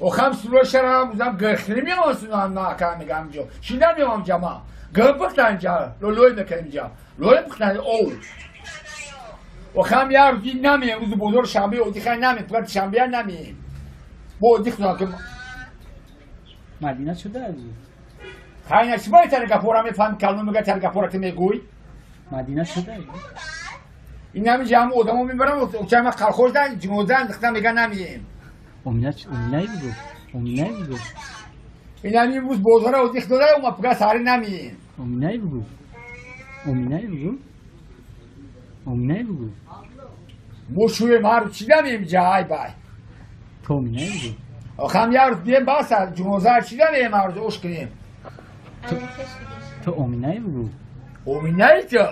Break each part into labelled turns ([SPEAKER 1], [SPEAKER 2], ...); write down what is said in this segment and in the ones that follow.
[SPEAKER 1] Oxam sürüşərəm, uzam qırxılmıyor olsun anla kanıgam jo. Şinamiyorum cama. Gırpıklanca, loloy mekanca. Loloy pıklanca, Oxam yar dinlemiyorum, uzu bozor şambi, o dikhen nami, pıkat şambiya nami. Bu dikhen ki...
[SPEAKER 2] مدینه شده از
[SPEAKER 1] خیلی نشبای ترگفورا میفهم کلمه میگه ترگفورا که میگوی
[SPEAKER 2] مدینه شده
[SPEAKER 1] این نمی جمع آدمو میبرم و جمع خلخوش دن جمودن دختم میگن نمیم
[SPEAKER 2] امینه بگو امینه بگو
[SPEAKER 1] این نمی بوز بوزاره و دیخ دوله و ما پگه ساری نمیم
[SPEAKER 2] امینه بگو امینه بگو امینه بگو
[SPEAKER 1] موشوی مارو چی نمیم جای بای
[SPEAKER 2] تو امینه بگو
[SPEAKER 1] آخم یار دیم باسر جموزار چی نمیم مارو اوش کنیم
[SPEAKER 2] تو امینه بگو
[SPEAKER 1] امینه ای تو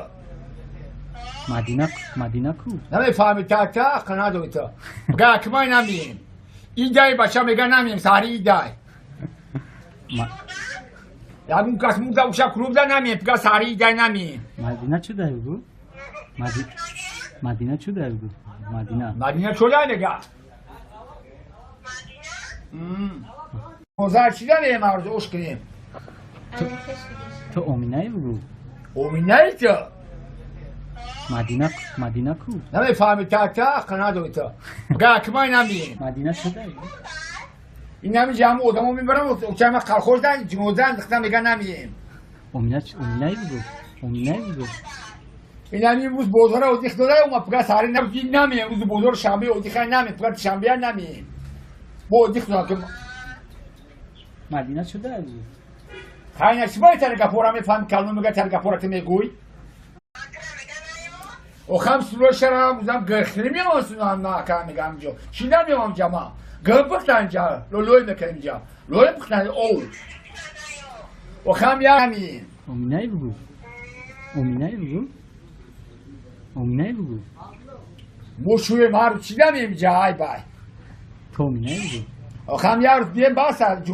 [SPEAKER 2] مدینه کو
[SPEAKER 1] نمی فهمی تا قناه دوی تو پگه اکمای نمیم این دای بچه میگه نمیم ساری این دای یا اون کس موزه اوشه کلوب ده نمیم پگه ساری این دای نمیم
[SPEAKER 2] مدینه چه دای بگو مدینه چه دای بگو
[SPEAKER 1] مدینه چه دای نگه موزار چی نمیم مارو اوش کنیم
[SPEAKER 2] تو امینه بگو
[SPEAKER 1] امینه ای تو
[SPEAKER 2] مدینه کو
[SPEAKER 1] نمی فهمی تا قناه دوی تو پگه اکمای نمیم
[SPEAKER 2] مدینه شده
[SPEAKER 1] این نمی جمع آدمو میبرم و جمع خلخوش دن جمودن دختم میگن نمیم
[SPEAKER 2] امینه بگو امینه بگو
[SPEAKER 1] این نمی بوز بوزاره و دیخ دوله و ما پگه ساری نمیم روز بوزور شنبه و دیخه نمیم پگه شنبه نمیم با دیخ دوله که
[SPEAKER 2] مدینه شده از
[SPEAKER 1] خیلی نشبای ترگفورا میفهم کلمه میگه ترگفورا که میگوی Oxam sürüşərəm, uzam qırxılmıyor olsun anla kanıgam jo. Şinamiyorum cama. Gırpıklanca, loloy mekanca. Loloy pıklanca, Oxam yami.
[SPEAKER 2] امینه بگو امینه بگو امینه بگو
[SPEAKER 1] موشوی مارو چی نمیم جای بای
[SPEAKER 2] تو امینه بگو
[SPEAKER 1] Oxam yar diyem basar